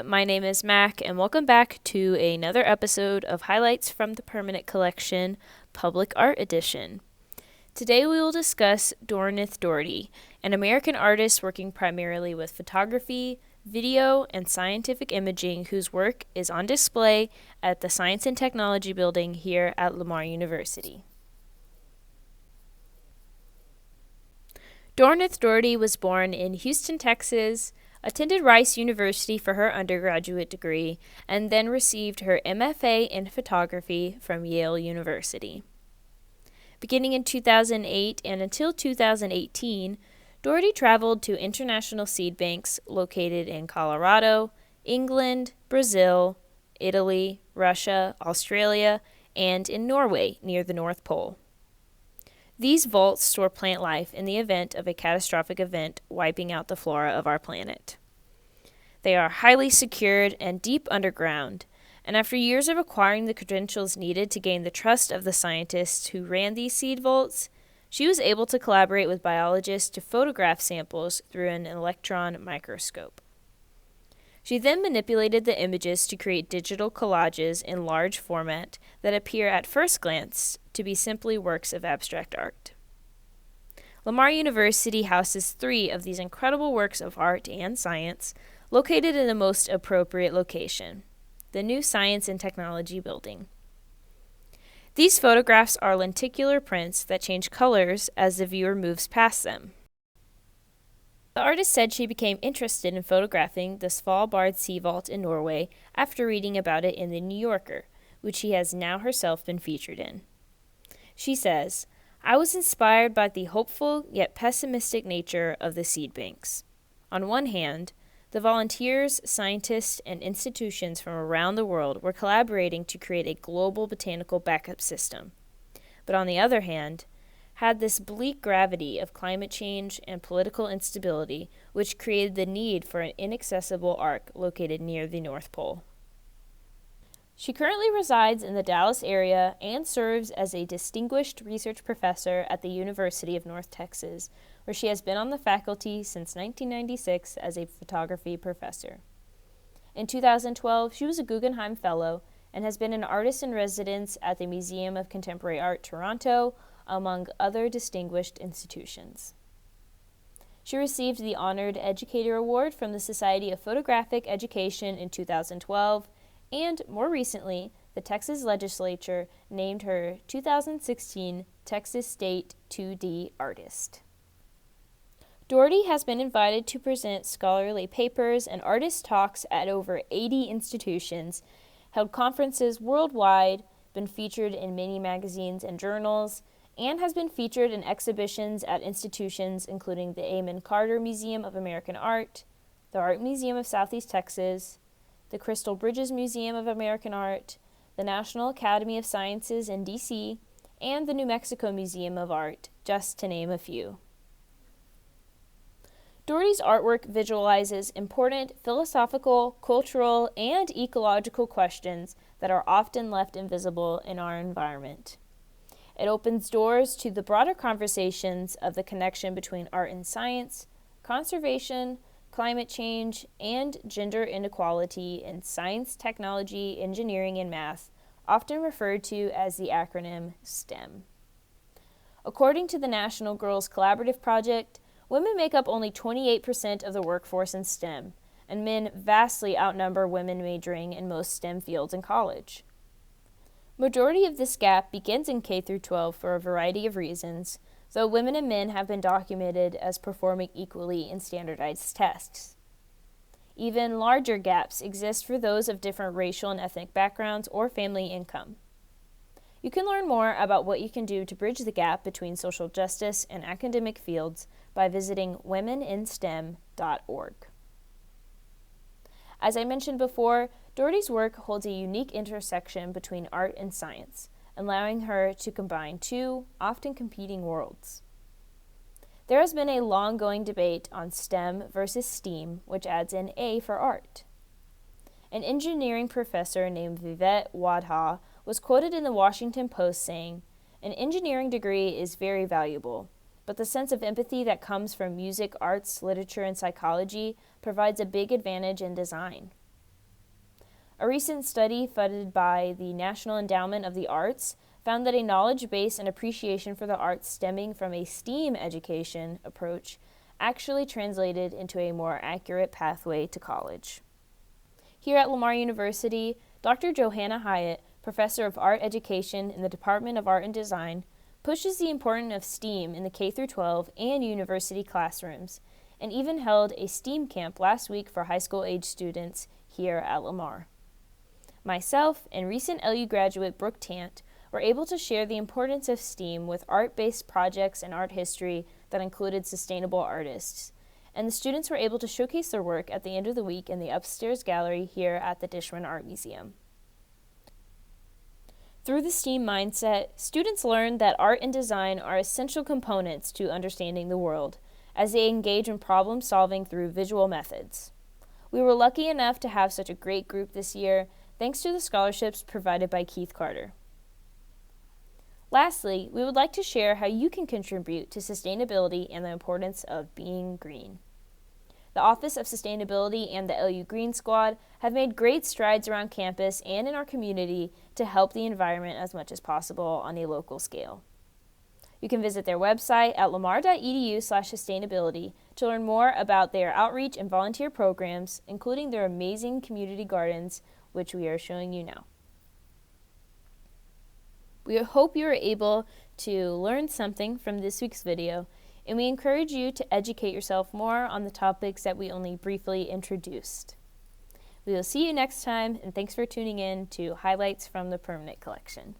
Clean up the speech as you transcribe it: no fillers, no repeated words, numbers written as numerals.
My name is Mac, and welcome back to another episode of Highlights from the Permanent Collection, Public Art Edition. Today we will discuss Dornith Doherty, an American artist working primarily with photography, video, and scientific imaging whose work is on display at the Science and Technology Building here at Lamar University. Dornith Doherty was born in Houston, Texas, attended Rice University for her undergraduate degree, and then received her MFA in photography from Yale University. Beginning in 2008 and until 2018, Doherty traveled to international seed banks located in Colorado, England, Brazil, Italy, Russia, Australia, and in Norway near the North Pole. These vaults store plant life in the event of a catastrophic event wiping out the flora of our planet. They are highly secured and deep underground, and after years of acquiring the credentials needed to gain the trust of the scientists who ran these seed vaults, she was able to collaborate with biologists to photograph samples through an electron microscope. She then manipulated the images to create digital collages in large format that appear at first glance to be simply works of abstract art. Lamar University houses 3 of these incredible works of art and science located in the most appropriate location, the new Science and Technology Building. These photographs are lenticular prints that change colors as the viewer moves past them. The artist said she became interested in photographing the Svalbard Sea Vault in Norway after reading about it in The New Yorker, which she has now herself been featured in. She says, "I was inspired by the hopeful yet pessimistic nature of the seed banks. On one hand, the volunteers, scientists, and institutions from around the world were collaborating to create a global botanical backup system. But on the other hand, had this bleak gravity of climate change and political instability, which created the need for an inaccessible ark located near the North Pole." She currently resides in the Dallas area and serves as a distinguished research professor at the University of North Texas, where she has been on the faculty since 1996 as a photography professor. In 2012, she was a Guggenheim Fellow and has been an artist in residence at the Museum of Contemporary Art, Toronto, among other distinguished institutions. She received the Honored Educator Award from the Society of Photographic Education in 2012, and more recently, the Texas Legislature named her 2016 Texas State 2D Artist. Doherty has been invited to present scholarly papers and artist talks at over 80 institutions, held conferences worldwide, been featured in many magazines and journals, and has been featured in exhibitions at institutions including the Amon Carter Museum of American Art, the Art Museum of Southeast Texas, the Crystal Bridges Museum of American Art, the National Academy of Sciences in D.C., and the New Mexico Museum of Art, just to name a few. Doherty's artwork visualizes important philosophical, cultural, and ecological questions that are often left invisible in our environment. It opens doors to the broader conversations of the connection between art and science, conservation, climate change, and gender inequality in science, technology, engineering, and math, often referred to as the acronym STEM. According to the National Girls Collaborative Project, women make up only 28% of the workforce in STEM, and men vastly outnumber women majoring in most STEM fields in college. Majority of this gap begins in K through 12 for a variety of reasons, though women and men have been documented as performing equally in standardized tests. Even larger gaps exist for those of different racial and ethnic backgrounds or family income. You can learn more about what you can do to bridge the gap between social justice and academic fields by visiting womeninstem.org. As I mentioned before, Doherty's work holds a unique intersection between art and science, allowing her to combine two, often competing worlds. There has been a long-going debate on STEM versus STEAM, which adds an A for art. An engineering professor named Vivek Wadha was quoted in the Washington Post saying, "An engineering degree is very valuable, but the sense of empathy that comes from music, arts, literature, and psychology provides a big advantage in design." A recent study funded by the National Endowment of the Arts found that a knowledge base and appreciation for the arts stemming from a STEAM education approach actually translated into a more accurate pathway to college. Here at Lamar University, Dr. Johanna Hyatt, professor of art education in the Department of Art and Design, pushes the importance of STEAM in the K-12 and university classrooms, and even held a STEAM camp last week for high school-age students here at Lamar. Myself and recent LU graduate Brooke Tant were able to share the importance of STEAM with art-based projects and art history that included sustainable artists, and the students were able to showcase their work at the end of the week in the upstairs gallery here at the Dishman Art Museum. Through the STEAM mindset, students learned that art and design are essential components to understanding the world, as they engage in problem solving through visual methods. We were lucky enough to have such a great group this year, thanks to the scholarships provided by Keith Carter. Lastly, we would like to share how you can contribute to sustainability and the importance of being green. The Office of Sustainability and the LU Green Squad have made great strides around campus and in our community to help the environment as much as possible on a local scale. You can visit their website at Lamar.edu/sustainability to learn more about their outreach and volunteer programs, including their amazing community gardens, which we are showing you now. We hope you are able to learn something from this week's video, and we encourage you to educate yourself more on the topics that we only briefly introduced. We will see you next time, and thanks for tuning in to Highlights from the Permanent Collection.